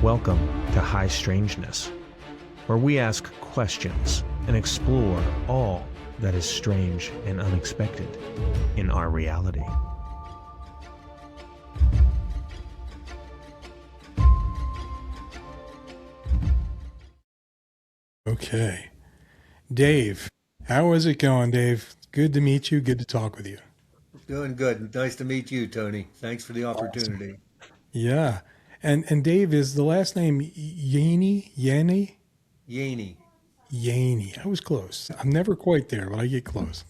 Welcome to High Strangeness, where we ask questions and explore all that is strange and unexpected in our reality. Okay. Dave, how is it going, Dave? Good to meet you. Good to talk with you. Doing good. Nice to meet you, Tony. Thanks for the Awesome. opportunity. Yeah. And Dave, is the last name Yaney? Yaney? Yaney. Yaney. I was close. I'm never quite there, but I get close.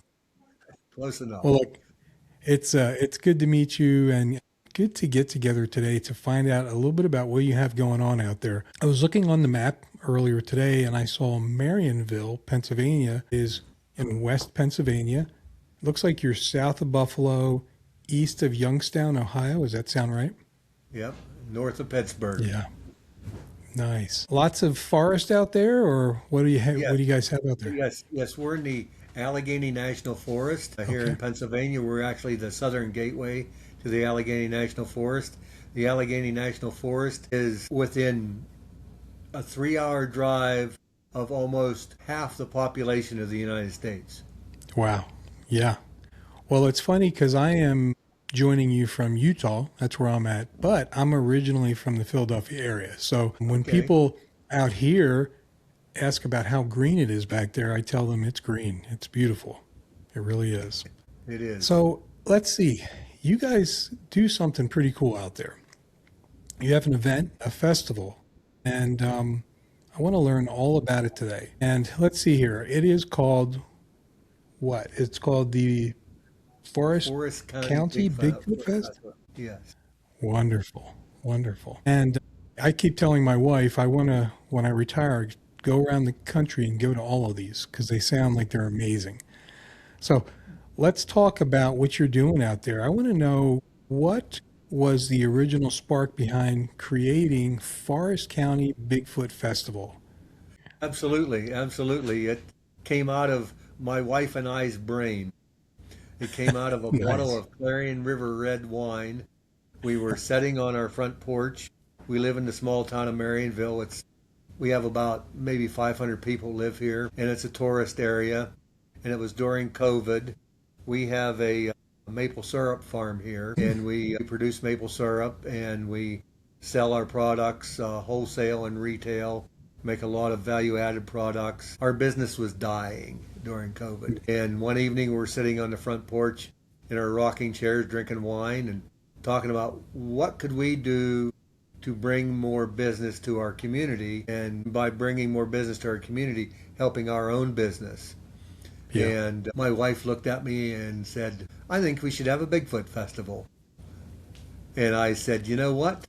Close enough. Well, look, it's good to meet you and good to get together today to find out a little bit about what you have going on out there. I was looking on the map earlier today and I saw Marionville, Pennsylvania is in West Pennsylvania. Looks like you're south of Buffalo, east of Youngstown, Ohio. Does that sound right? Yep. North of Pittsburgh. Yeah. Nice. Lots of forest out there, or what do you have? Yes. What do you guys have out there? Yes. We're in the Allegheny National Forest here Okay. in Pennsylvania. We're actually the southern gateway to the Allegheny National Forest. The Allegheny National Forest is within a 3-hour drive of almost half the population of the United States. Wow. Yeah. Well, it's funny because I am joining you from Utah. That's where I'm at, but I'm originally from the Philadelphia area. So when Okay. people out here ask about how green it is back there, I tell them it's green. It's beautiful. It really is. It is. So let's see. You guys do something pretty cool out there. You have an event, a festival, and I want to learn all about it today. And let's see here. It is called what? It's called the Forest Forest County County Bigfoot Bigfoot Fest? Festival. Yes. Wonderful. Wonderful. And I keep telling my wife I want to, when I retire, go around the country and go to all of these because they sound like they're amazing. So let's talk about what you're doing out there. I want to know what was the original spark behind creating Forest County Bigfoot Festival? Absolutely. It came out of my wife and I's brain. It came out of a bottle Nice. of Clarion River red wine. We were sitting on our front porch. We live in the small town of Marionville. We have about maybe 500 people live here, and it's a tourist area. And it was during COVID. We have a maple syrup farm here, and we produce maple syrup, and we sell our products wholesale and retail. Make a lot of value-added products. Our business was dying during COVID, and one evening we're sitting on the front porch in our rocking chairs, drinking wine, and talking about what could we do to bring more business to our community, and by bringing more business to our community, helping our own business. Yeah. And my wife looked at me and said, I think we should have a Bigfoot festival. And I said, you know what?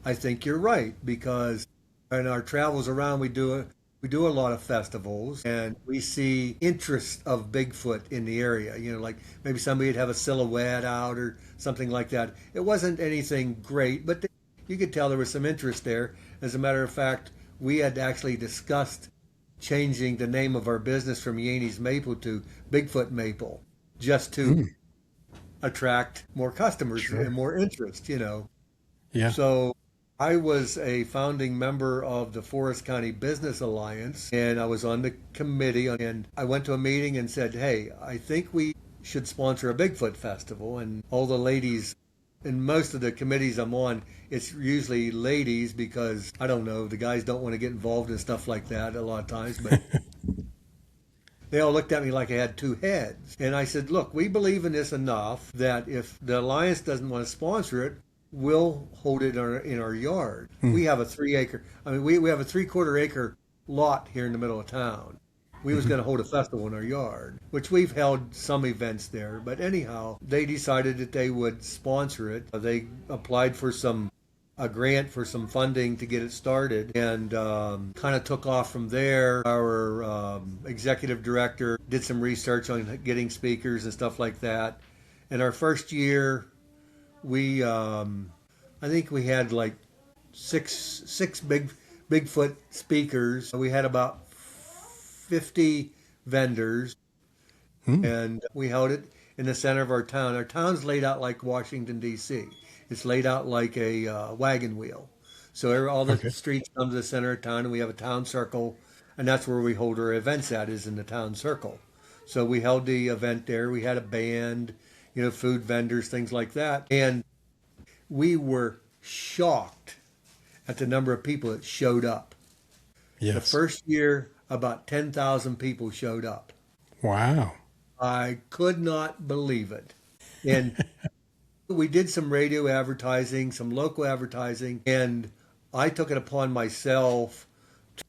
I think you're right, because in our travels around, we do a lot of festivals, and we see interest of Bigfoot in the area. Like maybe somebody would have a silhouette out or something like that. It wasn't anything great, but you could tell there was some interest there. As a matter of fact, we had actually discussed changing the name of our business from Yaney's Maple to Bigfoot Maple, just to Mm, attract more customers and sure. more interest. Yeah. So I was a founding member of the Forest County Business Alliance, and I was on the committee. And I went to a meeting and said, hey, I think we should sponsor a Bigfoot festival. And all the ladies in most of the committees I'm on, it's usually ladies because, I don't know, the guys don't want to get involved in stuff like that a lot of times. But they all looked at me like I had two heads. And I said, look, we believe in this enough that if the Alliance doesn't want to sponsor it, we'll hold it in our yard. Mm, We have a 3 acre, I mean, we have a 3/4 acre lot here in the middle of town. We was mhm. going to hold a festival in our yard, which we've held some events there. But anyhow, they decided that they would sponsor it. They applied for a grant for some funding to get it started, and kind of took off from there. Our executive director did some research on getting speakers and stuff like that. And our first year, we I think we had like six Bigfoot speakers. We had about 50 vendors, Mm, and we held it in the center of our town. Our town's laid out like Washington D.C. It's laid out like a wagon wheel. So all the Okay. streets come to the center of town, and we have a town circle, and that's where we hold our events at, is in the town circle. So we held the event there. We had a band, food vendors, things like that. And we were shocked at the number of people that showed up. The Yes. first year, about 10,000 people showed up. Wow. I could not believe it. And we did some radio advertising, some local advertising, and I took it upon myself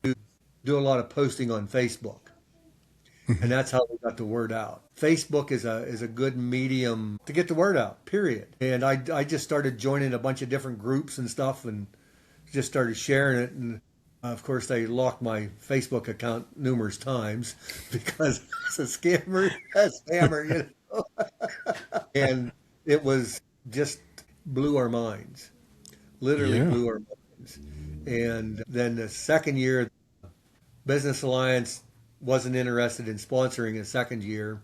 to do a lot of posting on Facebook. And that's how we got the word out. Facebook is a good medium to get the word out, period. And I just started joining a bunch of different groups and stuff and just started sharing it. And of course, they locked my Facebook account numerous times because it's a spammer, And it was just blew our minds, literally Yeah. blew our minds. And then the second year, Business Alliance wasn't interested in sponsoring a second year.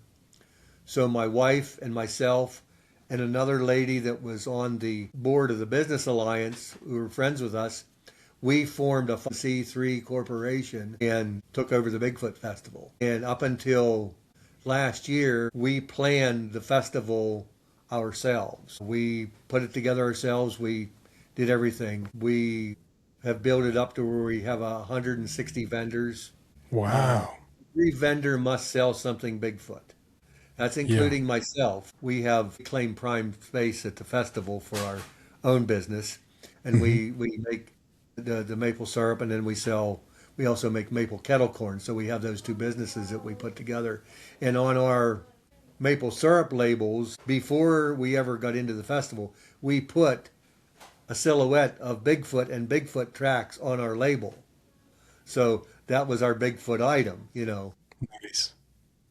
So my wife and myself and another lady that was on the board of the Business Alliance, who were friends with us, we formed a C3 corporation and took over the Bigfoot Festival. And up until last year, we planned the festival ourselves. We put it together ourselves. We did everything. We have built it up to where we have 160 vendors. Wow. Every vendor must sell something Bigfoot. That's including myself. We have claimed prime space at the festival for our own business, and we make the maple syrup, and then we also make maple kettle corn. So we have those two businesses that we put together. And on our maple syrup labels, before we ever got into the festival, we put a silhouette of Bigfoot and Bigfoot tracks on our label. So that was our Bigfoot item, Nice.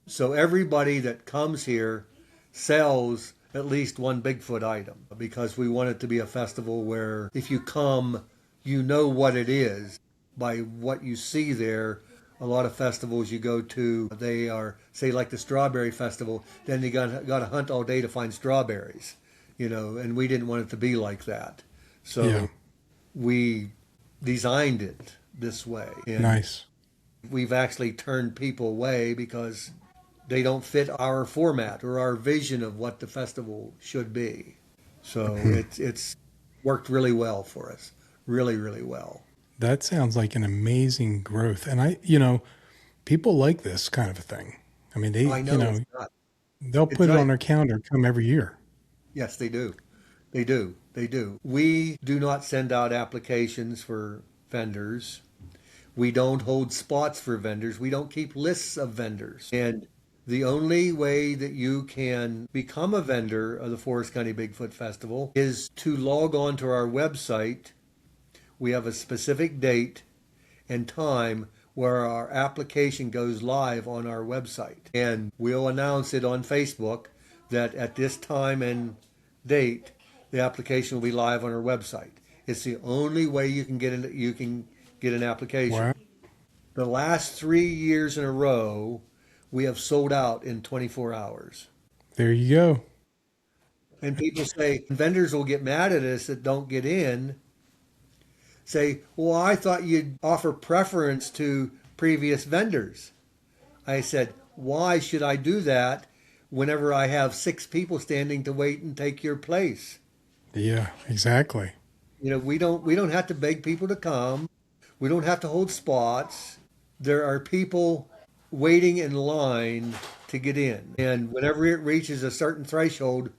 So everybody that comes here sells at least one Bigfoot item because we want it to be a festival where if you come, you know what it is by what you see there. A lot of festivals you go to, they are, say, like the Strawberry Festival, then you got to hunt all day to find strawberries, and we didn't want it to be like that. So we designed it this way. And Nice. we've actually turned people away because they don't fit our format or our vision of what the festival should be. So it's worked really well for us. Really, really well. That sounds like an amazing growth. And people like this kind of a thing. I mean, I know it's not. they'll It's put it right. on their calendar, come every year. Yes, they do. They do. They do. We do not send out applications for vendors. We don't hold spots for vendors. We don't keep lists of vendors. And the only way that you can become a vendor of the Forest County Bigfoot Festival is to log on to our website. We have a specific date and time where our application goes live on our website. And we'll announce it on Facebook that at this time and date, the application will be live on our website. It's the only way you can get an application. Wow. The last 3 years in a row, we have sold out in 24 hours. There you go. And people say, vendors will get mad at us that don't get in. Say, well, I thought you'd offer preference to previous vendors. I said, why should I do that whenever I have 6 people standing to wait and take your place? Yeah, exactly. We don't have to beg people to come. We don't have to hold spots. There are people waiting in line to get in. And whenever it reaches a certain threshold,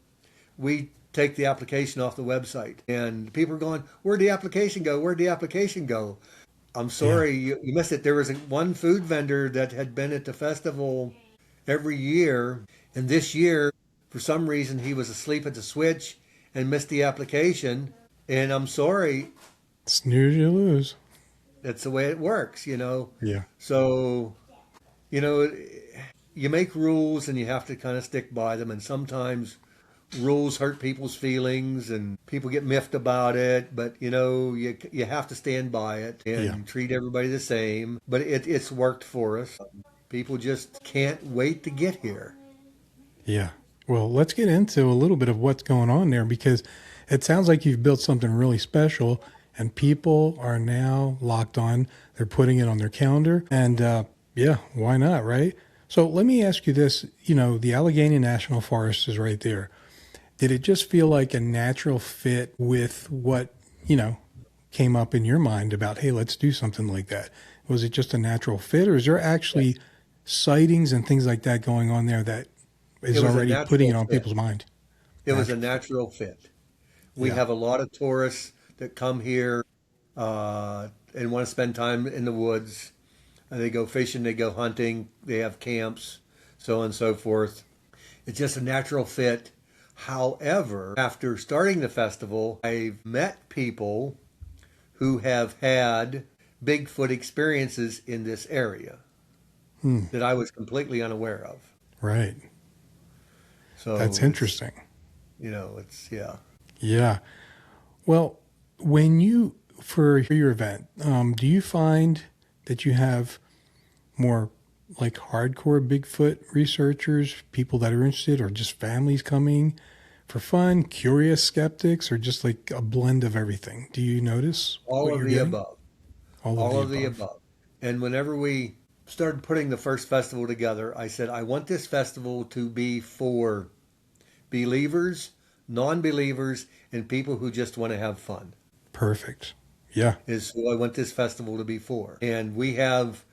we take the application off the website. And people are going, where'd the application go? Where'd the application go? I'm sorry, you missed it. There was one food vendor that had been at the festival every year. And this year, for some reason, he was asleep at the switch and missed the application. And I'm sorry. Snooze, you lose. That's the way it works, Yeah. So, you make rules and you have to kind of stick by them. And sometimes rules hurt people's feelings and people get miffed about it. But, you have to stand by it and treat everybody the same. But it's worked for us. People just can't wait to get here. Yeah. Well, let's get into a little bit of what's going on there because it sounds like you've built something really special And people are now locked on. They're putting it on their calendar. And yeah, why not, right? So let me ask you this. You know, the Allegheny National Forest is right there. Did it just feel like a natural fit with what, you know, came up in your mind about, hey, let's do something like that? Was it just a natural fit, or is there actually sightings and things like that going on there that It is was a already putting it natural on fit. people's mind? It was a Natural fit. natural fit. We Yeah, have a lot of tourists that come here and want to spend time in the woods. They go fishing, they go hunting, they have camps, so on and so forth. It's just a natural fit. However, after starting the festival, I've met people who have had Bigfoot experiences in this area hmm, that I was completely unaware of. right. That's So it's, interesting. it's, yeah. Yeah. Well, when you, for your event, do you find that you have more like hardcore Bigfoot researchers, people that are interested, or just families coming for fun, curious skeptics, or just like a blend of everything? Do you notice All what of you're the getting? above. All of All the of the above. above. And whenever we started putting the first festival together, I said, I want this festival to be for believers, non believers, and people who just want to have fun, Perfect. Yeah, is who I want this festival to be for. And we have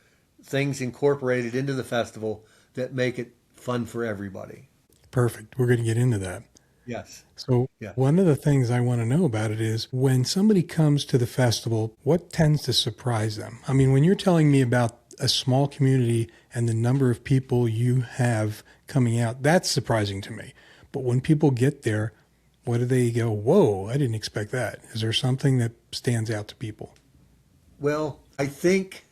things incorporated into the festival that make it fun for everybody. perfect. We're going to get into that. Yes. So, Yes. one of the things I want to know about it is when somebody comes to the festival, what tends to surprise them? I mean, when you're telling me about a small community and the number of people you have coming out, that's surprising to me. But when people get there, what do they go, whoa, I didn't expect that? Is there something that stands out to people? Well, I think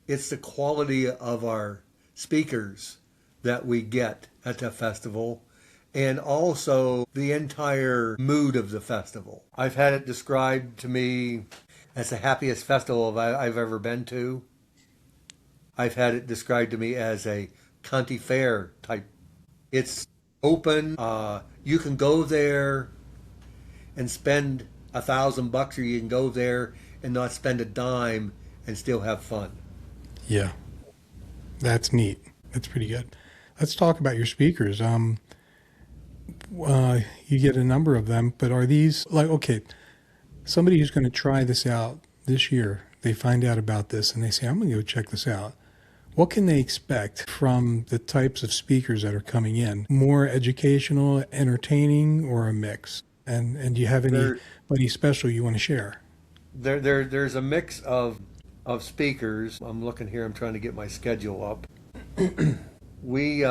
it's the quality of our speakers that we get at the festival and also the entire mood of the festival. I've had it described to me as the happiest festival I've ever been to. I've had it described to me as a county fair type. It's open. You can go there and spend $1,000, or you can go there and not spend a dime and still have fun. Yeah, that's neat. That's pretty good. Let's talk about your speakers. You get a number of them, but are these like, okay, somebody who's going to try this out this year, they find out about this and they say, I'm going to go check this out. What can they expect from the types of speakers that are coming in? More educational, entertaining, or a mix? And do you have There, anybody special you want to share? there's a mix of speakers. I'm looking here. I'm trying to get my schedule up. We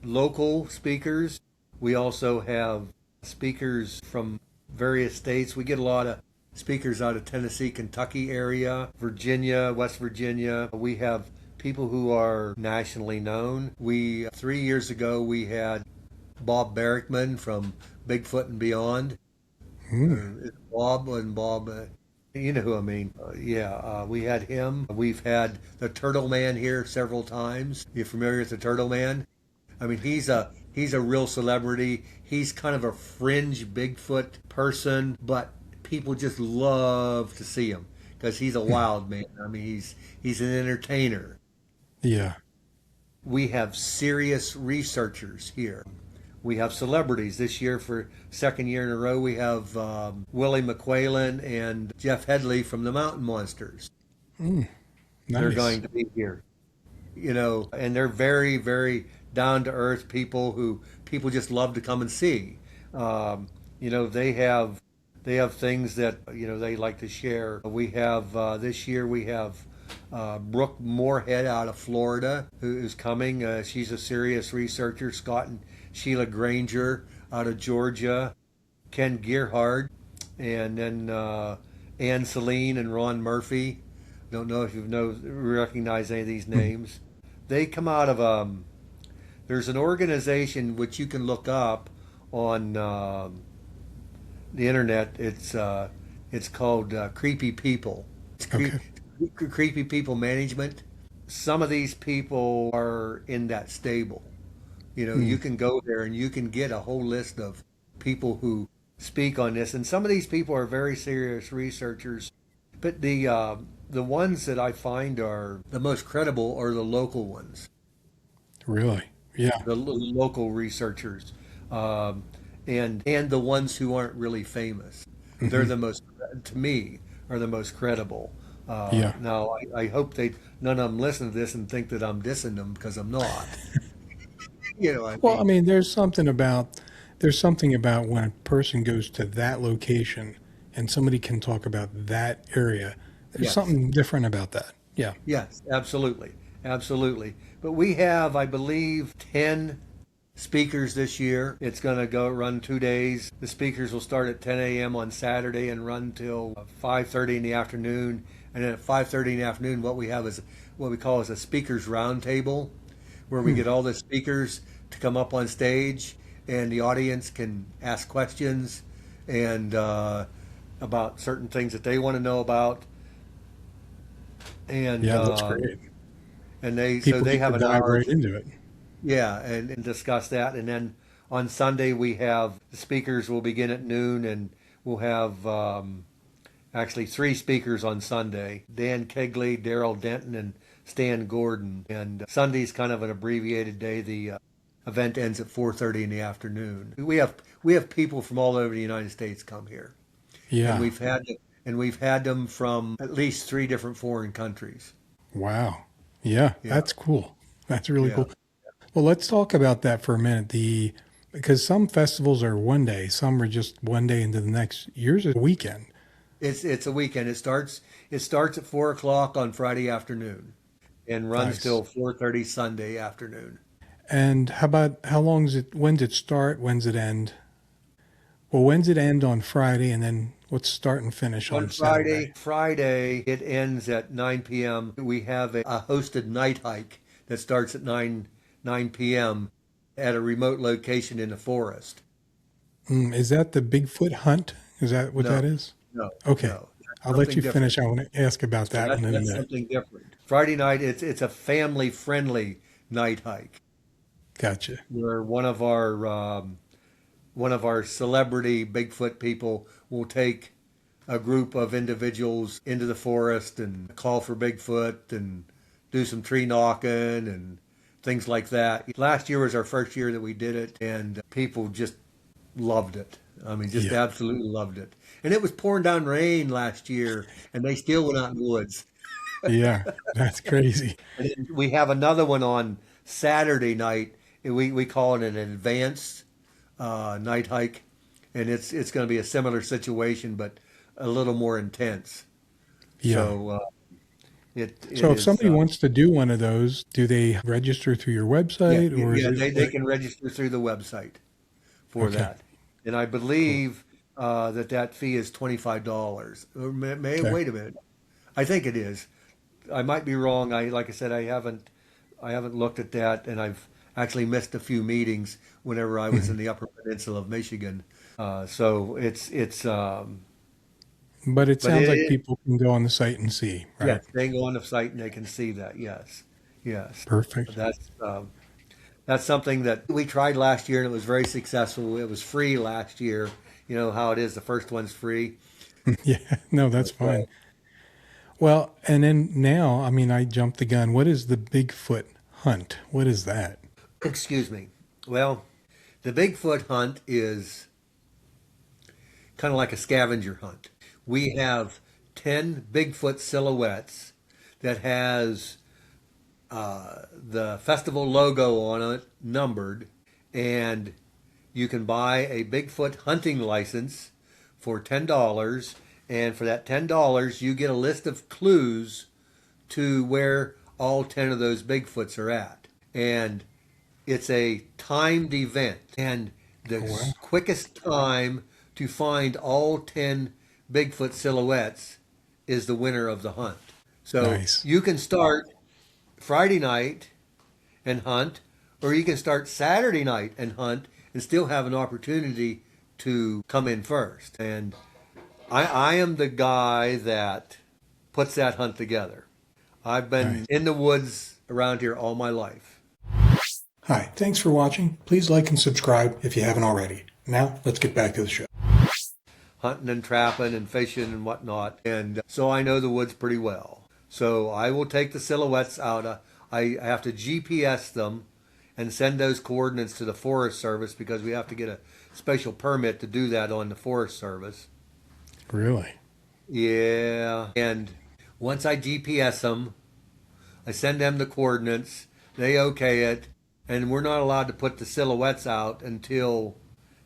local speakers. We also have speakers from various states. We get a lot of speakers out of Tennessee, Kentucky area, Virginia, West Virginia. We have people who are nationally known. We 3 years ago we had Bob Barrickman from Bigfoot and Beyond. Hmm, Bob and Bob, you know who I mean. We had him. We've had the Turtle Man here several times. You familiar with the Turtle Man? I mean, he's a real celebrity. He's kind of a fringe Bigfoot person, but people just love to see him because he's a wild man. I mean, he's an entertainer. yeah. We have serious researchers here. We have celebrities this year for second year in a row. We have Willie McQuaylen and Jeff Headley from the Mountain Monsters. Hmm, They're nice. going to be here, and they're very, very down to earth people who people just love to come and see. They have things that they like to share. We have this year we have Brooke Moorhead out of Florida who is coming. She's a serious researcher. Scott and Sheila Granger out of Georgia. Ken Gearhard, and then Ann Celine and Ron Murphy. Don't know if recognize any of these Hmm, names. They come out of there's an organization which you can look up on the internet. It's called Creepy People. It's okay. Creepy People Management. Some of these people are in that stable. Hmm, You can go there and you can get a whole list of people who speak on this. And some of these people are very serious researchers, but the ones that I find are the most credible are the local ones. Really? Yeah. The local researchers, and the ones who aren't really famous. They're the most, to me, are the most credible. Yeah. Now, I hope none of them listen to this and think that I'm dissing them, because I'm not. Well, I mean, there's something about when a person goes to that location and somebody can talk about that area. There's Yes. something different about that. Yeah. Yes, absolutely, absolutely. But we have, I believe, 10 speakers this year. It's going to run 2 days. The speakers will start at 10 a.m. on Saturday and run till 5:30 in the afternoon. And then at 5:30 in the afternoon, what we have is what we call a speakers roundtable, where we get all the speakers to come up on stage, and the audience can ask questions and about certain things that they want to know about. And Yeah, that's great. and they People they get have to an dive hour. right into it. Yeah, and discuss that. And then on Sunday, we have the speakers will begin at noon, and we'll have actually 3 speakers on Sunday: Dan Kegley, Daryl Denton, and Stan Gordon. And Sunday's kind of an abbreviated day. The event ends at 4:30 in the afternoon. We have people from all over the United States come here, Yeah. and we've had them from at least 3 different foreign countries. Wow. Yeah, Yeah. that's cool. That's really Yeah. cool. Well, let's talk about that for a minute. Because some festivals are one day, some are just one day into the next. Yours is a weekend. It's a weekend. It starts at 4 o'clock on Friday afternoon, and runs Nice. till 4:30 Sunday afternoon. And how long is it? When does it start? When's it end? Well, when's it end on Friday, and then what's start and finish on Saturday? Friday it ends at 9 p.m. We have a hosted night hike that starts at 9 p.m. at a remote location in the forest. Is that the Bigfoot hunt? Is that what No. that is? No, Okay. no. I'll let Something you different. finish. I want to ask about that one in a That's minute. something different. Friday night it's a family friendly night hike, Gotcha. where one of our celebrity Bigfoot people will take a group of individuals into the forest and call for Bigfoot and do some tree knocking and things like that. Last year was our first year that we did it, and people just loved it. I mean, just Yeah. absolutely loved it. And it was pouring down rain last year, and they still went out in the woods. Yeah, that's crazy. And then we have another one on Saturday night. We call it an advanced night hike, and it's going to be a similar situation, but a little more intense. Yeah. So So if is, somebody wants to do one of those, do they register through your website, or is it they can register through the website for Okay. that, and I believe that fee is $25. Or Okay. wait a minute, I think it is. I might be wrong. Like I said, I haven't looked at that, and I've actually missed a few meetings whenever I was in the Upper Peninsula of Michigan. So it's But it But sounds it like is- people can go on the site and see, right? yes, they go on the site and they can see that. Yes, yes. Perfect. That's something that we tried last year, and it was very successful. It was free last year. You know how it is. The first one's free. Yeah, no, that's fine. Well, and then now, I mean, I jumped the gun. What is the Bigfoot hunt? What is that? Excuse me. Well, the Bigfoot hunt is kind of like a scavenger hunt. We have 10 Bigfoot silhouettes that has the festival logo on it, numbered, and you can buy a Bigfoot hunting license for $10, and for that $10 you get a list of clues to where all 10 of those Bigfoots are at. And it's a timed event, and the wow. quickest time to find all 10 Bigfoot silhouettes is the winner of the hunt. So Nice. you can start Friday night and hunt, or you can start Saturday night and hunt and still have an opportunity to come in first. And I am the guy that puts that hunt together. I've been Nice. in the woods around here all my life. Hi, thanks for watching. Please like and subscribe if you haven't already. Now, let's get back to the show. hunting and trapping and fishing and whatnot. And so I know the woods pretty well. So I will take the silhouettes out. I have to GPS them and send those coordinates to the Forest Service because we have to get a special permit to do that on the Forest Service. Really? Yeah. And once I GPS them, I send them the coordinates, they okay it, and we're not allowed to put the silhouettes out until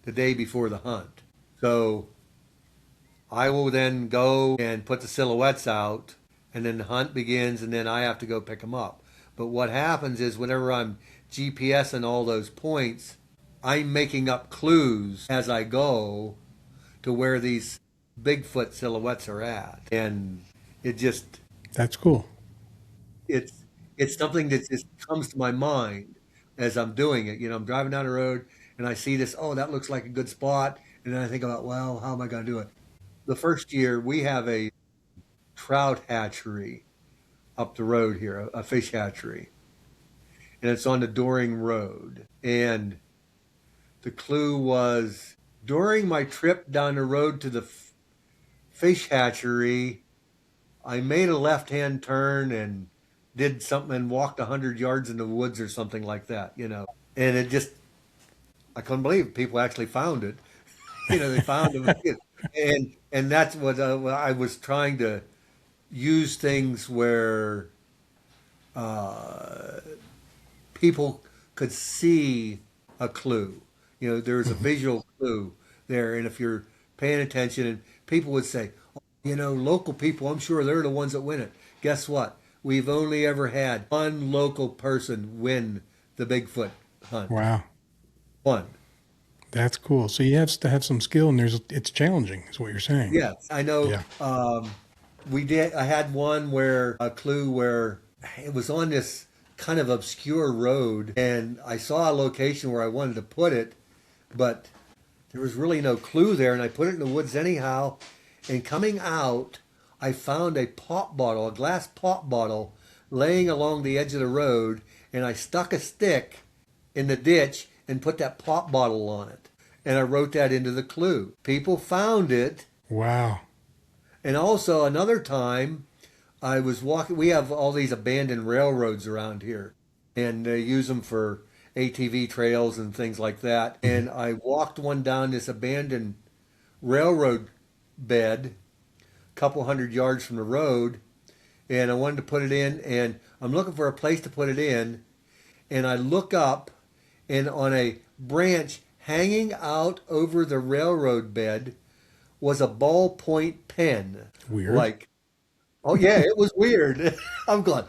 the day before the hunt. So I will then go and put the silhouettes out, and then the hunt begins, and then I have to go pick them up. But what happens is whenever I'm GPSing all those points, I'm making up clues as I go to where these Bigfoot silhouettes are at. And it just... That's cool. It's something that just comes to my mind as I'm doing it. I'm driving down the road and I see this, oh, that looks like a good spot. And then I think about, well, how am I going to do it? The first year we have a trout hatchery up the road here, a fish hatchery. And it's on the Doring Road. And the clue was during my trip down the road to the fish hatchery, I made a left-hand turn and did something and walked 100 yards in the woods or something like that, And it just, I couldn't believe people actually found it. They found it. And that's what I was trying to use things where people could see a clue. There's a visual clue there. And if you're paying attention, and people would say, local people, I'm sure they're the ones that win it. Guess what? We've only ever had one local person win the Bigfoot hunt. Wow. One. That's cool. So you have to have some skill, and it's challenging, is what you're saying. Yes, I know. Yeah. I had one where a clue where it was on this kind of obscure road, and I saw a location where I wanted to put it, but there was really no clue there, and I put it in the woods anyhow. And coming out, I found a glass pop bottle, laying along the edge of the road, and I stuck a stick in the ditch and put that pop bottle on it. And I wrote that into the clue. People found it. Wow. And also another time, I was walking, we have all these abandoned railroads around here, and they use them for ATV trails and things like that. And I walked one down this abandoned railroad bed, a couple 100 yards from the road, and I wanted to put it in, and I'm looking for a place to put it in, and I look up, and on a branch hanging out over the railroad bed was a ballpoint pen. Weird. Oh yeah, it was weird. I'm going,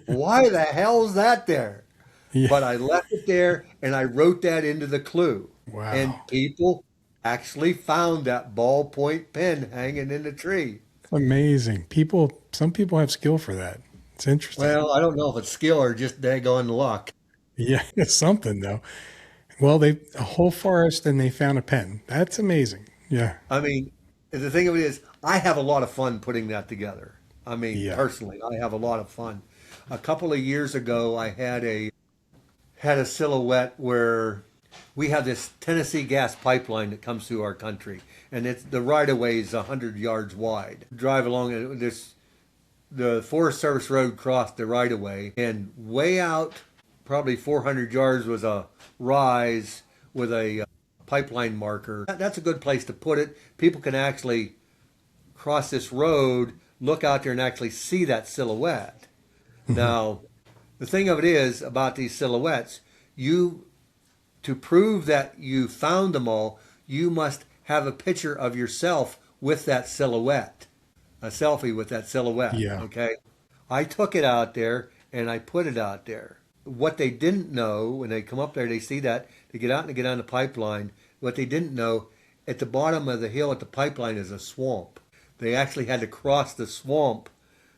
why the hell's that there? Yeah. But I left it there, and I wrote that into the clue. Wow. And people actually found that ballpoint pen hanging in the tree. Amazing. Some people have skill for that. It's interesting. Well, I don't know if it's skill or just daggone luck. Yeah, it's something though. Well, a whole forest and they found a pen. That's amazing. Yeah. I mean, the thing of it is, I have a lot of fun putting that together. I mean, Yeah. Personally, I have a lot of fun. A couple of years ago, I had a silhouette where we have this Tennessee gas pipeline that comes through our country, and the right-of-way is 100 yards wide. Drive along it, the Forest Service road crossed the right-of-way, and way out, probably 400 yards, was a rise with a pipeline marker. That's a good place to put it. People can actually cross this road, look out there, and actually see that silhouette. Now, the thing of it is about these silhouettes, to prove that you found them all, you must have a picture of yourself with that silhouette, a selfie with that silhouette. Yeah. Okay. I took it out there and I put it out there. What they didn't know when they come up there, they see that, they get out and they get on the pipeline. What they didn't know, at the bottom of the hill at the pipeline is a swamp. They actually had to cross the swamp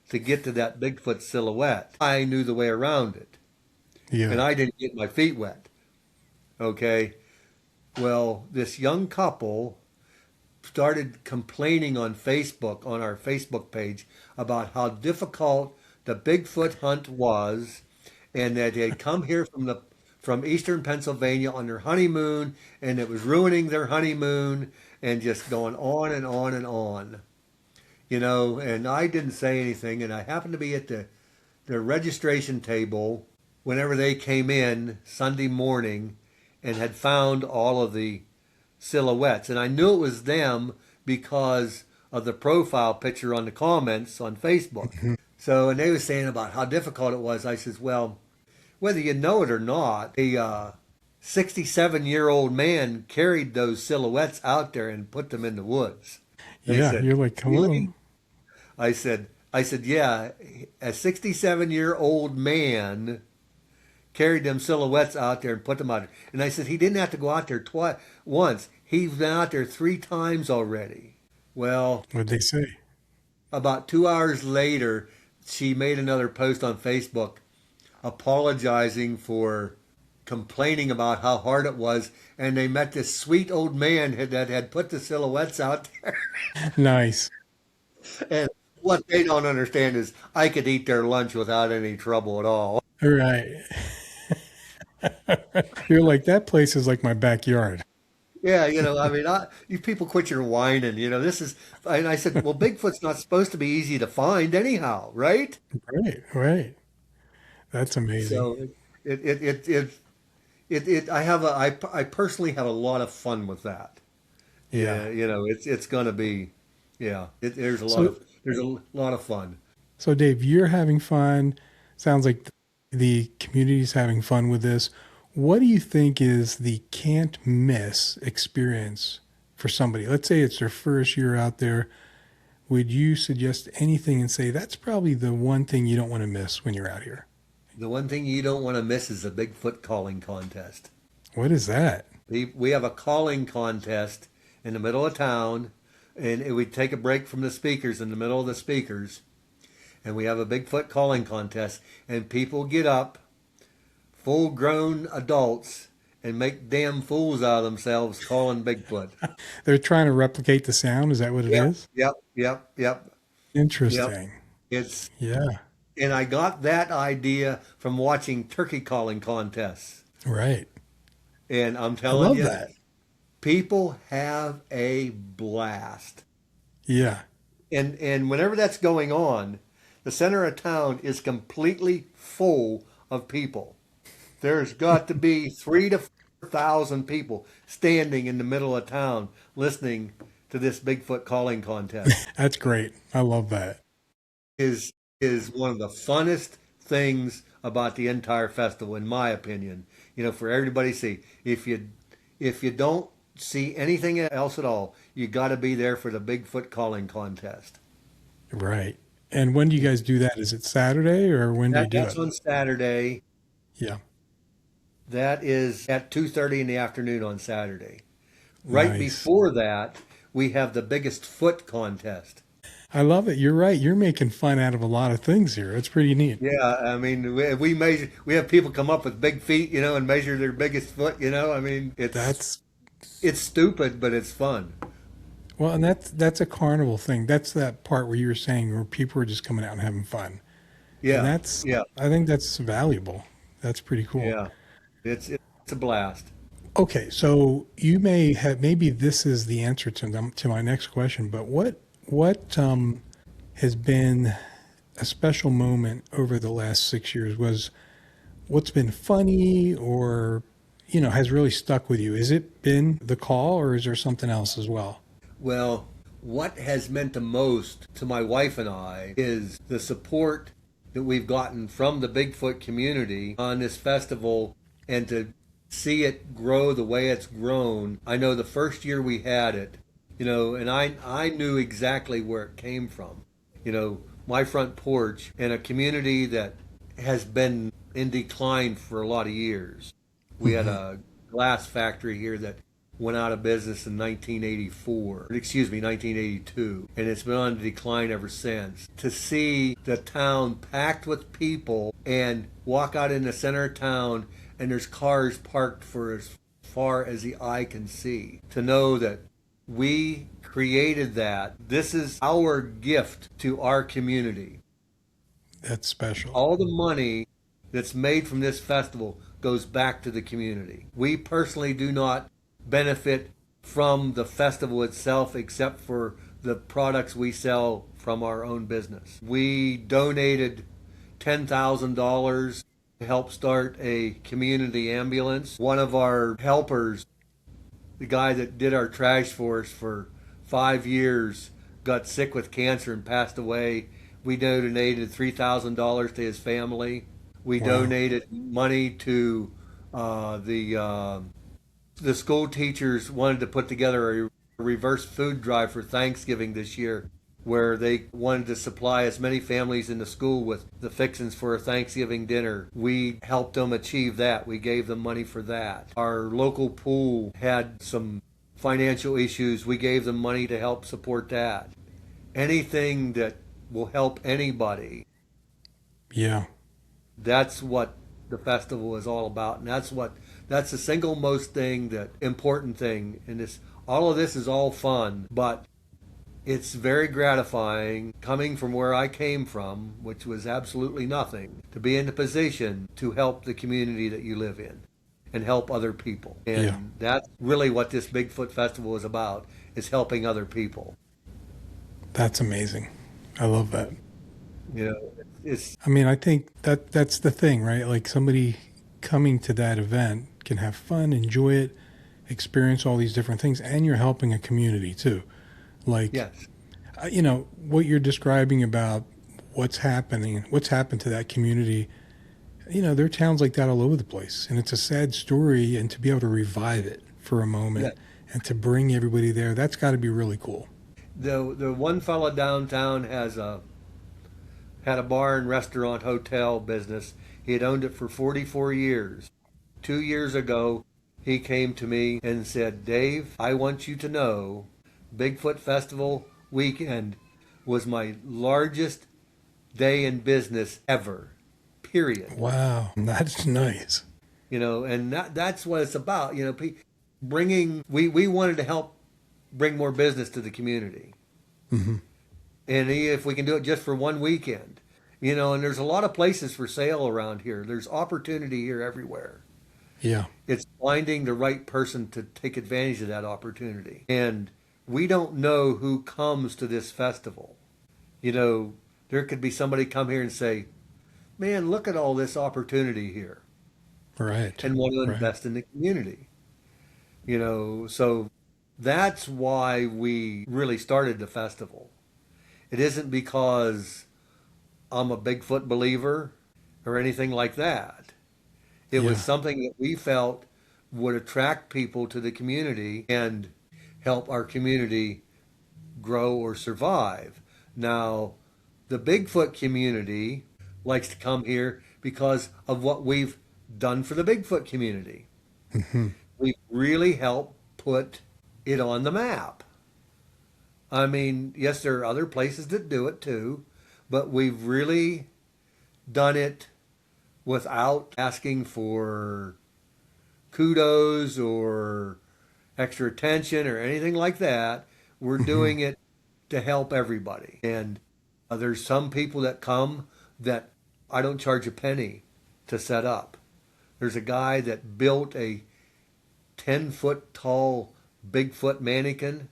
to get to that Bigfoot silhouette. I knew the way around it. Yeah. And I didn't get my feet wet. Okay. Well, this young couple started complaining on Facebook, on our Facebook page, about how difficult the Bigfoot hunt was, and that they had come here from eastern Pennsylvania on their honeymoon, and it was ruining their honeymoon, and just going on and on and on. And I didn't say anything, and I happened to be at the registration table whenever they came in Sunday morning and had found all of the silhouettes. And I knew it was them because of the profile picture on the comments on Facebook. So, and they were saying about how difficult it was. I says, well, whether you know it or not, a 67-year-old man carried those silhouettes out there and put them in the woods. Yeah, said, you're like, come on. I said, yeah, a 67-year-old man carried them silhouettes out there and put them out there. And I said, he didn't have to go out there once. He's been out there 3 times already. Well, What'd they say? about 2 hours later, she made another post on Facebook apologizing for complaining about how hard it was. And they met this sweet old man that had put the silhouettes out there. Nice. And what they don't understand is I could eat their lunch without any trouble at all. Right. You're like, that place is like my backyard. Yeah, you people quit your whining. This is, and I said, well, Bigfoot's not supposed to be easy to find anyhow, right? Right. That's amazing. So I personally have a lot of fun with that. Yeah. It's gonna be, there's a lot of fun. So Dave, you're having fun. Sounds like the community's having fun with this. What do you think is the can't miss experience for somebody? Let's say it's their first year out there. Would you suggest anything and say that's probably the one thing you don't want to miss when you're out here? The one thing you don't want to miss is the Bigfoot Calling Contest. What is that? We have a calling contest in the middle of town, and we take a break from the speakers in the middle of the speakers, and we have a Bigfoot calling contest, and people get up, full-grown adults, and make damn fools out of themselves calling Bigfoot. They're trying to replicate the sound. Is that what it is? Yep. Interesting. Yep. Yeah. And I got that idea from watching turkey calling contests. Right. And I'm I telling love you, that. people have a blast. Yeah. And whenever that's going on, the center of town is completely full of people. There's got to be 3,000 to 4,000 people standing in the middle of town listening to this Bigfoot calling contest. That's great. I love that. Is one of the funnest things about the entire festival, in my opinion. For everybody to see. If you don't see anything else at all, you got to be there for the Bigfoot calling contest. Right. And when do you guys do that? Is it Saturday or when do you do it? That's on Saturday. Yeah. That is at 2:30 in the afternoon on Saturday. Right Nice. before that, we have the biggest foot contest. I love it. You're right. You're making fun out of a lot of things here. It's pretty neat. Yeah, I mean, we have people come up with big feet, and measure their biggest foot, I mean, it's stupid, but it's fun. Well, and that's a carnival thing. That's that part where you were saying where people are just coming out and having fun. Yeah. And I think that's valuable. That's pretty cool. Yeah. It's a blast. Okay, so you may have, maybe this is the answer to my next question, but what has been a special moment over the last 6 years? What's been funny or, has really stuck with you? Has it been the call or is there something else as well? Well, what has meant the most to my wife and I is the support that we've gotten from the Bigfoot community on this festival, and to see it grow the way it's grown. I know the first year we had it, and I knew exactly where it came from. My front porch, and a community that has been in decline for a lot of years. We had a glass factory here that went out of business in 1982, and it's been on decline ever since. To see the town packed with people and walk out in the center of town and there's cars parked for as far as the eye can see, to know that we created that. This is our gift to our community. That's special. All the money that's made from this festival goes back to the community. We personally do not benefit from the festival itself except for the products we sell from our own business. We donated $10,000 to help start a community ambulance. One of our helpers, the guy that did our trash for us for 5 years, got sick with cancer and passed away. We donated $3,000 to his family. We donated money to the school teachers wanted to put together a reverse food drive for Thanksgiving this year, where they wanted to supply as many families in the school with the fixings for a Thanksgiving dinner. We helped them achieve that. We gave them money for that. Our local pool had some financial issues. We gave them money to help support that. Anything that will help anybody. Yeah. That's what the festival is all about. And that's the single most important thing in this. All of this is all fun, but it's very gratifying coming from where I came from, which was absolutely nothing, to be in the position to help the community that you live in and help other people. And that's really what this Bigfoot Festival is about, is helping other people. That's amazing. I love that. You know, I think that's the thing, right? Like, somebody coming to that event can have fun, enjoy it, experience all these different things, and you're helping a community too. Like, yes. What you're describing about what's happened to that community, there are towns like that all over the place, and it's a sad story, and to be able to revive it for a moment and to bring everybody there, that's got to be really cool. The one fella downtown had a bar and restaurant hotel business. He had owned it for 44 years. 2 years ago, he came to me and said, "Dave, I want you to know Bigfoot Festival weekend was my largest day in business ever, period." Wow, that's nice. And that's what it's about. We wanted to help bring more business to the community. Mm-hmm. And if we can do it just for one weekend, and there's a lot of places for sale around here. There's opportunity here everywhere. Yeah. It's finding the right person to take advantage of that opportunity. And we don't know who comes to this festival. There could be somebody come here and say, "Man, look at all this opportunity here." Right. And want to invest in the community. So that's why we really started the festival. It isn't because I'm a Bigfoot believer or anything like that. It was something that we felt would attract people to the community and help our community grow or survive. Now, the Bigfoot community likes to come here because of what we've done for the Bigfoot community. Mm-hmm. We've really helped put it on the map. Yes, there are other places that do it too, but we've really done it without asking for kudos or extra attention or anything like that. We're doing it to help everybody. And there's some people that come that I don't charge a penny to set up. There's a guy that built a 10-foot tall Bigfoot mannequin,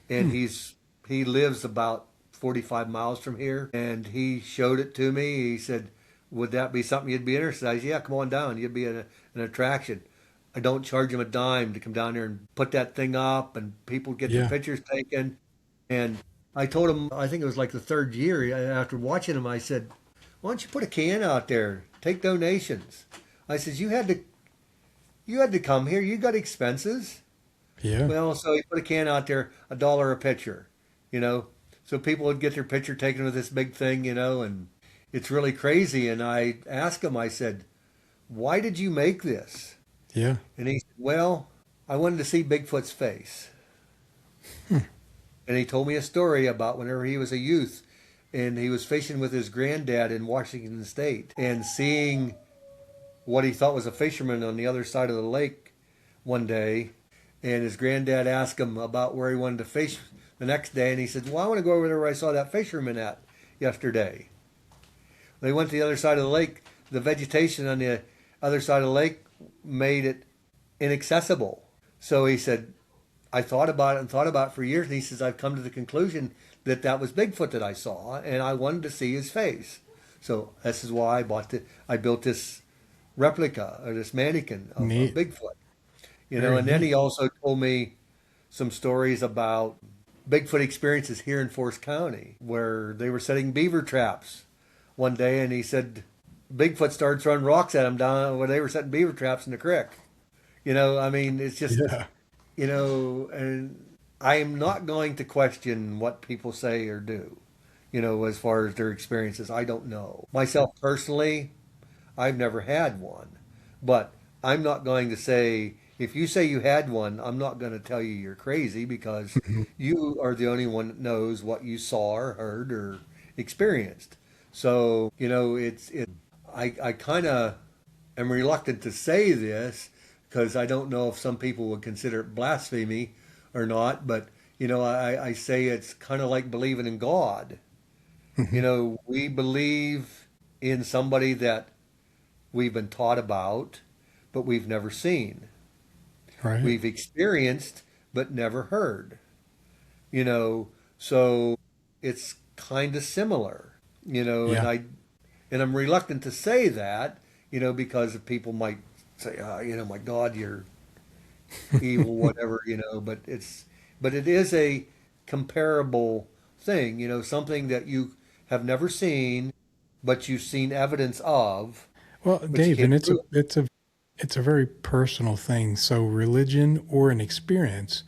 and he lives about 45 miles from here, and he showed it to me. He said, "Would that be something you'd be interested in?" I said, "Yeah, come on down. You'd be an attraction." I don't charge him a dime to come down there and put that thing up, and people get their pictures taken. And I told him, I think it was like the third year, after watching him, I said, "Why don't you put a can out there, take donations?" I said, you had to come here. You got expenses." Yeah. Well, so he put a can out there, $1 a picture, so people would get their picture taken with this big thing, and it's really crazy. And I asked him, I said, "Why did you make this?" Yeah. And he said, "Well, I wanted to see Bigfoot's face." And he told me a story about whenever he was a youth and he was fishing with his granddad in Washington State and seeing what he thought was a fisherman on the other side of the lake one day. And his granddad asked him about where he wanted to fish the next day. And he said, "Well, I want to go over there where I saw that fisherman at yesterday." They went to the other side of the lake. The vegetation on the other side of the lake made it inaccessible. So he said, I thought about it and thought about it for years. And he says, I've come to the conclusion that that was Bigfoot that I saw, and I wanted to see his face. So this is why I built this replica or this mannequin of Bigfoot. You know, Very and then neat. he also told me some stories about Bigfoot experiences here in Forest County, where they were setting beaver traps one day, and he said Bigfoot started throwing rocks at them down where they were setting beaver traps in the creek. You know, I mean, it's just, Yeah. you know, and I am not going to question what people say or do, you know, as far as their experiences. I don't know. Myself personally, I've never had one, but I'm not going to say, if you say you had one, I'm not going to tell you you're crazy because you are the only one that knows what you saw or heard or experienced. So, you know, I kind of am reluctant to say this because I don't know if some people would consider it blasphemy or not, but, you know, I say it's kind of like believing in God. You know, we believe in somebody that we've been taught about, but we've never seen. Right. We've experienced, but never heard. You know, so it's kind of similar. You know, Yeah. and I'm reluctant to say that. You know, because people might say, you know, my God, you're evil, whatever. You know, but it is a comparable thing. You know, something that you have never seen, but you've seen evidence of, Well, but you Dave, can't and prove it. it's a very personal thing. So religion or an experience,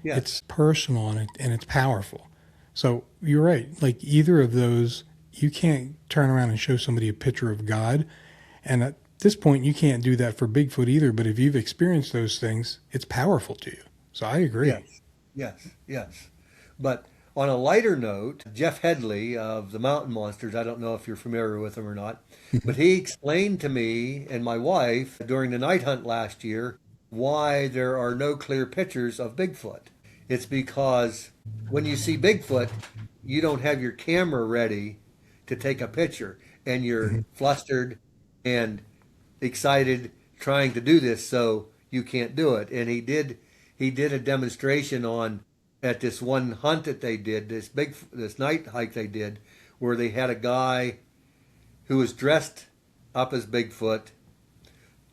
Yes. it's personal and it's powerful. So you're right. Like either of those, you can't turn around and show somebody a picture of God. And at this point, you can't do that for Bigfoot either. But if you've experienced those things, it's powerful to you. So I agree. Yes, yes. But on a lighter note, Jeff Headley of the Mountain Monsters, I don't know if you're familiar with him or not, but he explained to me and my wife during the night hunt last year why there are no clear pictures of Bigfoot. It's because when you see Bigfoot, you don't have your camera ready to take a picture and you're Hmm. flustered and excited trying to do this, so you can't do it. And he did a demonstration on at this one hunt that they did, this night hike they did, where they had a guy who was dressed up as Bigfoot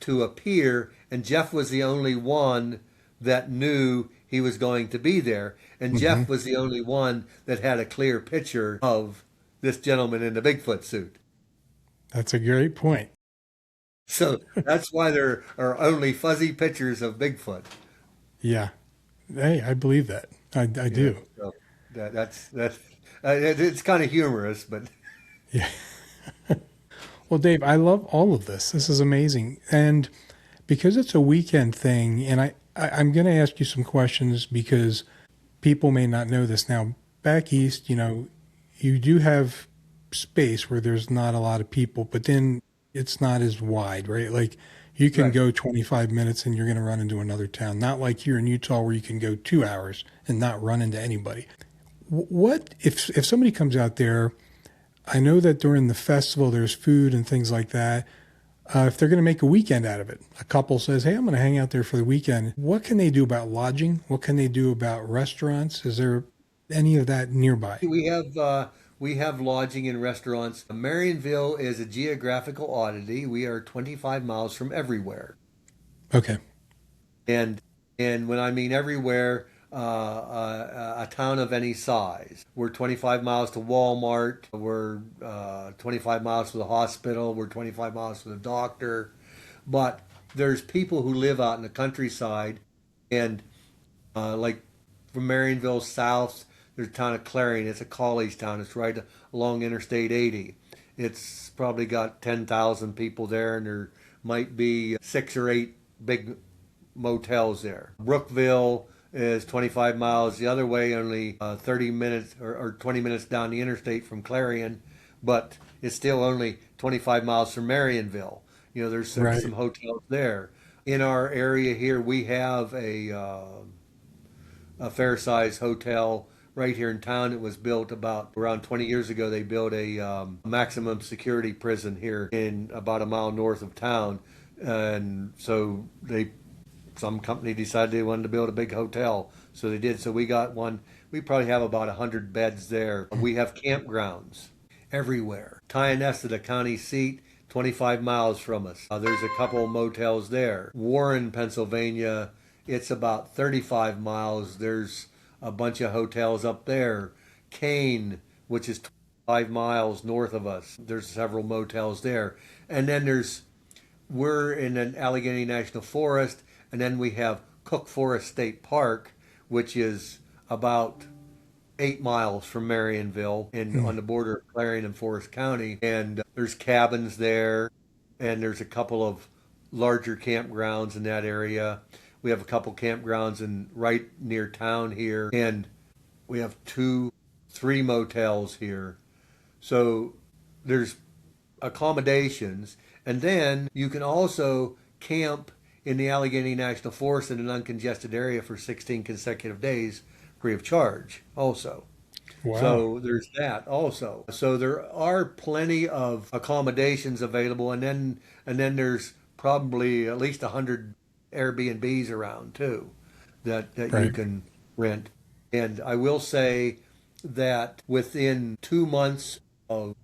to appear, and Jeff was the only one that knew he was going to be there, and Hmm. Jeff was the only one that had a clear picture of this gentleman in the Bigfoot suit. That's a great point. So that's why there are only fuzzy pictures of Bigfoot. Yeah. Hey, I believe that. I You know, do. so that's it's kind of humorous, but Yeah. Well, Dave, I love all of this. This is amazing. And because it's a weekend thing, and I'm going to ask you some questions because people may not know this. Now, back east, you do have space where there's not a lot of people, but then it's not as wide, right? Like you can right. go 25 minutes and you're going to run into another town. Not like here in Utah where you can go 2 hours and not run into anybody. What if somebody comes out there? I know that during the festival there's food and things like that. If they're going to make a weekend out of it, a couple says, "Hey, I'm going to hang out there for the weekend." What can they do about lodging? What can they do about restaurants? Is there any of that nearby? We have lodging and restaurants. Marionville is a geographical oddity. We are 25 miles from everywhere. Okay. And when I mean everywhere, a town of any size. We're 25 miles to Walmart. We're 25 miles to the hospital. We're 25 miles to the doctor. But there's people who live out in the countryside, and like from Marionville south, there's a town of Clarion. It's a college town. It's right along Interstate 80. It's probably got 10,000 people there, and there might be 6 or 8 big motels there. Brookville is 25 miles the other way, only 30 minutes or 20 minutes down the interstate from Clarion, but it's still only 25 miles from Marionville. You know, there's some Right. hotels there. In our area here, we have a fair-sized hotel right here in town. It was built about around 20 years ago. They built a maximum security prison here in about a mile north of town. And so some company decided they wanted to build a big hotel. So they did. So we got one. We probably have about 100 beds there. We have campgrounds everywhere. Tionesta, the county seat, 25 miles from us. There's a couple of motels there. Warren, Pennsylvania, it's about 35 miles. There's a bunch of hotels up there. Kane, which is 5 miles north of us, there's several motels there. And then we're in an Allegheny National Forest, and then we have Cook Forest State Park, which is about 8 miles from Marionville on the border of Clarion and Forest County. And there's cabins there, and there's a couple of larger campgrounds in that area. We have a couple campgrounds right near town here, and we have 3 motels here. So there's accommodations, and then you can also camp in the Allegheny National Forest in an uncongested area for 16 consecutive days free of charge also. Wow. So there's that also. So there are plenty of accommodations available, and then there's probably at least 100 Airbnbs around too that Right. you can rent. And I will say that within 2 months of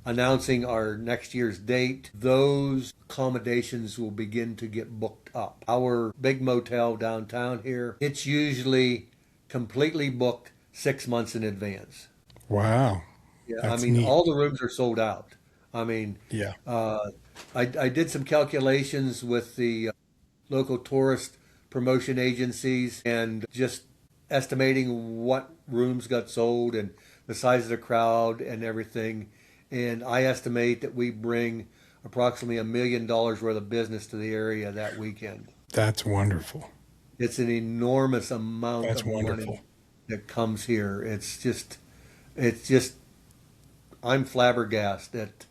announcing our next year's date, those accommodations will begin to get booked up. Our big motel downtown here, it's usually completely booked 6 months in advance. Wow. Yeah, That's neat. all the rooms are sold out. I mean, Yeah. I did some calculations with the local tourist promotion agencies and just estimating what rooms got sold and the size of the crowd and everything. And I estimate that we bring approximately $1 million worth of business to the area that weekend. That's wonderful. It's an enormous amount That's of wonderful. money that comes here. It's just, I'm flabbergasted at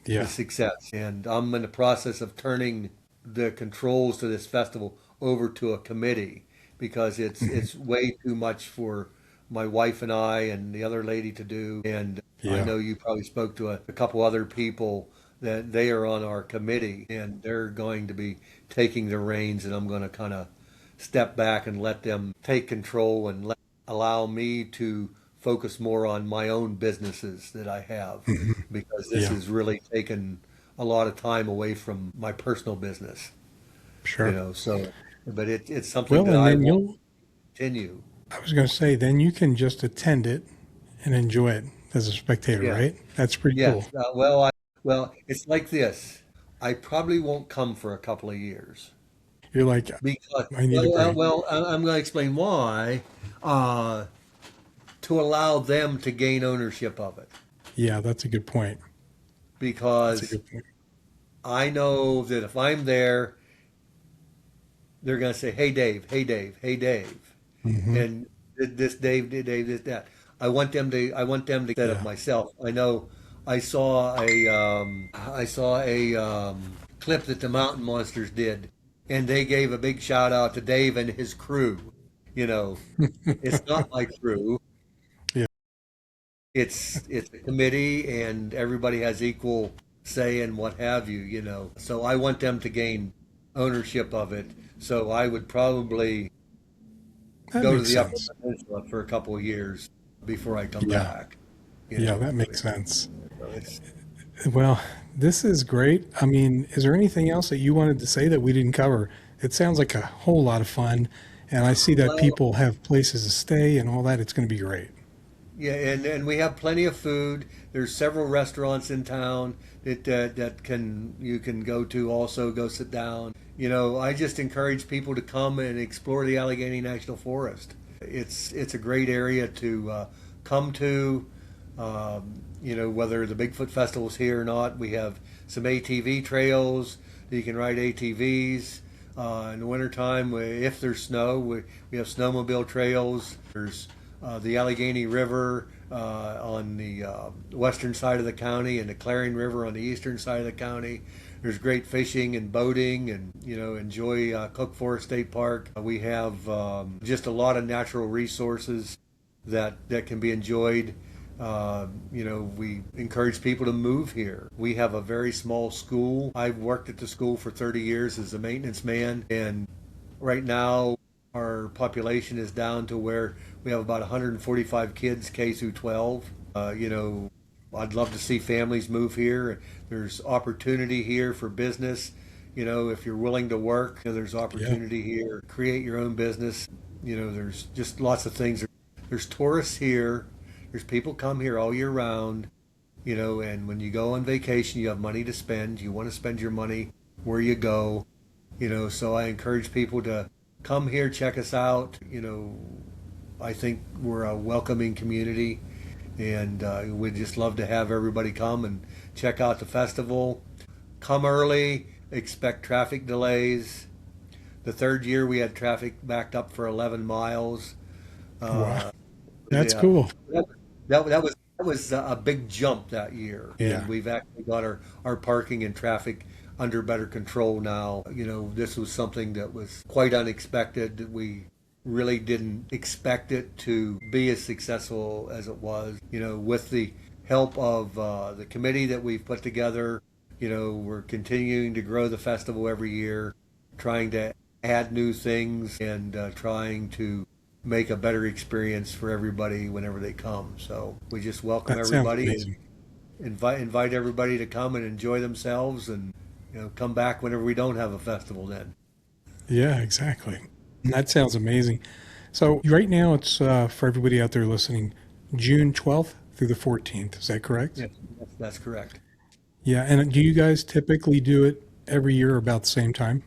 Yeah. the success. And I'm in the process of turning the controls to this festival over to a committee because it's way too much for my wife and I and the other lady to do. And I Yeah. know you probably spoke to a couple other people that they are on our committee, and they're going to be taking the reins, and I'm going to kind of step back and let them take control and allow me to focus more on my own businesses that I have because this Yeah. has really taken a lot of time away from my personal business, Sure. so but it's something Well, that and I then will continue. I was going to say, then you can just attend it and enjoy it as a spectator, Yeah. right? That's pretty Yes. cool. Well, it's like this. I probably won't come for a couple of years You're like, because, I need a break. I'm going to explain why. Uh, to allow them to gain ownership of it, Yeah, that's a good point. That's a because good point. I know that if I'm there, they're going to say, "Hey, Dave. Hey, Dave. Hey, Dave," Hmm. and this Dave, Dave, this that. I want them to instead of Yeah. myself. I know. I saw a clip that the Mountain Monsters did, and they gave a big shout out to Dave and his crew. You know, it's not my crew. Yeah. It's a committee, and everybody has equal say and what have you. So I want them to gain ownership of it. So I would probably That go to makes the Upper sense. Peninsula for a couple of years before I come Yeah. back. Yeah, that makes sense. So it's Well, this is great. I mean, is there anything else that you wanted to say that we didn't cover? It sounds like a whole lot of fun. And I see that well, people have places to stay and all that. It's going to be great. yeah, and we have plenty of food. There's several restaurants in town that you can go to. Also, go sit down. I just encourage people to come and explore the Allegheny National Forest. It's a great area to come to. Whether the Bigfoot Festival's here or not, we have some ATV trails that you can ride ATVs. In the wintertime, if there's snow, we have snowmobile trails. There's the Allegheny River on the western side of the county and the Clarion River on the eastern side of the county. There's great fishing and boating, and enjoy Cook Forest State Park. We have just a lot of natural resources that can be enjoyed. We encourage people to move here. We have a very small school. I've worked at the school for 30 years as a maintenance man, and right now our population is down to where we have about 145 kids K through 12. I'd love to see families move here. There's opportunity here for business. If you're willing to work, there's opportunity here. Create your own business. There's just lots of things. There's tourists here. There's people come here all year round. And when you go on vacation, you have money to spend. You want to spend your money where you go. So I encourage people to come here, check us out. I think we're a welcoming community, and we'd just love to have everybody come and check out the festival. Come early, expect traffic delays. The third year we had traffic backed up for 11 miles. Wow. That's Yeah. cool. That was a big jump that year. Yeah. And we've actually got our parking and traffic under better control now. This was something that was quite unexpected. We really didn't expect it to be as successful as it was. With the help of the committee that we've put together, we're continuing to grow the festival every year, trying to add new things and trying to make a better experience for everybody whenever they come. So we just welcome That sounds everybody. amazing. Invite everybody to come and enjoy themselves, and come back whenever we don't have a festival then. Yeah, exactly. That sounds amazing. So right now it's for everybody out there listening, June 12th through the 14th. Is that correct? Yes, that's correct. Yeah. And do you guys typically do it every year about the same time?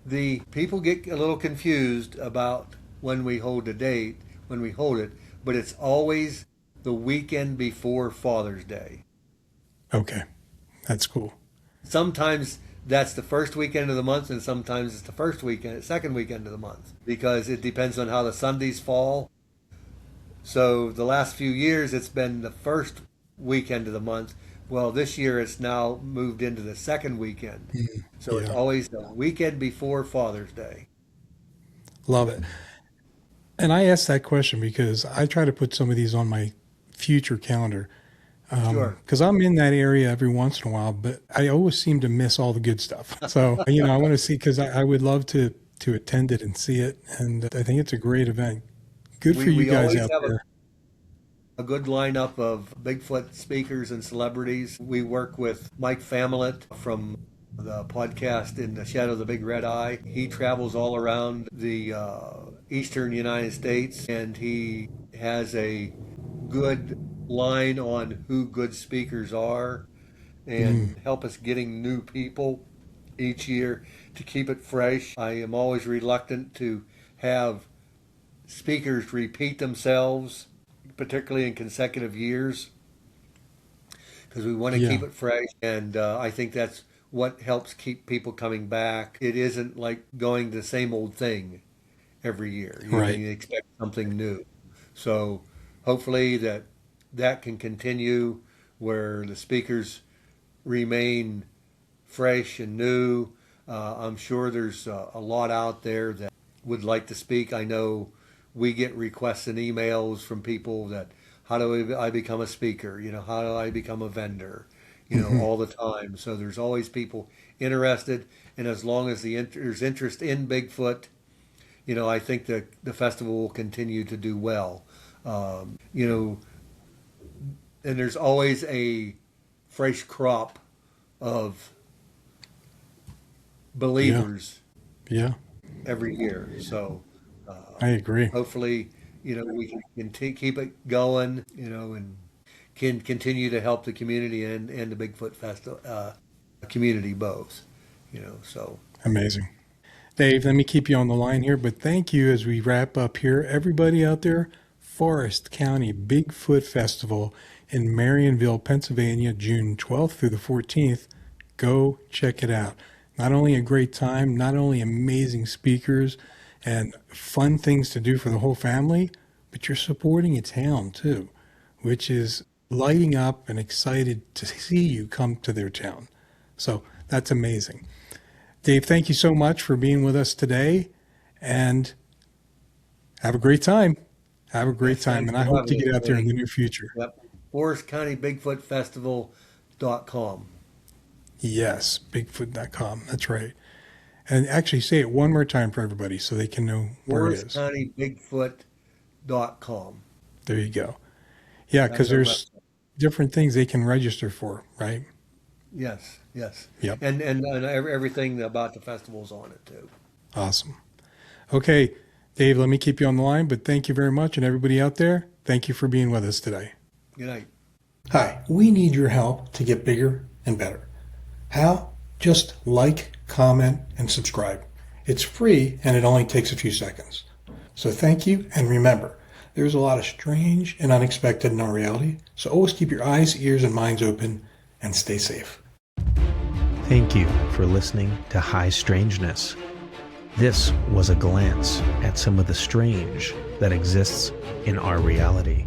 The people get a little confused about when we hold the date, when we hold it, but it's always the weekend before Father's Day. Okay. That's cool. Sometimes that's the first weekend of the month, and sometimes it's the second weekend of the month, because it depends on how the Sundays fall. So the last few years, it's been the first weekend of the month. Well, this year it's now moved into the second weekend. So it's Yeah. always the weekend before Father's Day. Love it. And I asked that question because I try to put some of these on my future calendar. Sure. Because I'm in that area every once in a while, but I always seem to miss all the good stuff. So, I want to see, because I would love to attend it and see it. And I think it's a great event. Good for you We guys always out have there. a good lineup of Bigfoot speakers and celebrities. We work with Mike Famlet from the podcast In the Shadow of the Big Red Eye. He travels all around the eastern United States, and he has a good line on who good speakers are and help us getting new people each year to keep it fresh. I am always reluctant to have speakers repeat themselves, particularly in consecutive years, because we want to Yeah. keep it fresh. And I think that's what helps keep people coming back. It isn't like going the same old thing every year. Right. You expect something new. So hopefully that can continue, where the speakers remain fresh and new. I'm sure there's a lot out there that would like to speak. I know we get requests and emails from people that, how do I become a speaker? How do I become a vendor? All the time. So there's always people interested. And as long as there's interest in Bigfoot, I think that the festival will continue to do well. And there's always a fresh crop of believers Yeah, every year. So I agree. hopefully, we can keep it going, and can continue to help the community and the Bigfoot Festival community both, so. Amazing. Dave, let me keep you on the line here, but thank you as we wrap up here. Everybody out there, Forest County Bigfoot Festival in Marionville, Pennsylvania, June 12th through the 14th. Go check it out. Not only a great time, not only amazing speakers and fun things to do for the whole family, but you're supporting a town too, which is lighting up and excited to see you come to their town. So that's amazing. Dave, thank you so much for being with us today, and have a great time. Have a great time, and I hope to get out there in the near future. Yep. Forest County Bigfoot Festival.com. Yes, Bigfoot.com. That's right. And actually say it one more time for everybody so they can know where it Forest is. County Bigfoot.com. There you go. Yeah, because That's our there's different things they can register for, right? Yes, yes. Yep. And everything about the festival's on it too. Awesome. Okay, Dave, let me keep you on the line, but thank you very much. And everybody out there, thank you for being with us today. Good night. Hi, we need your help to get bigger and better. How? Just like, comment, and subscribe. It's free and it only takes a few seconds. So thank you, and remember, there's a lot of strange and unexpected in our reality, so always keep your eyes, ears, and minds open and stay safe. Thank you for listening to High Strangeness. This was a glance at some of the strange that exists in our reality.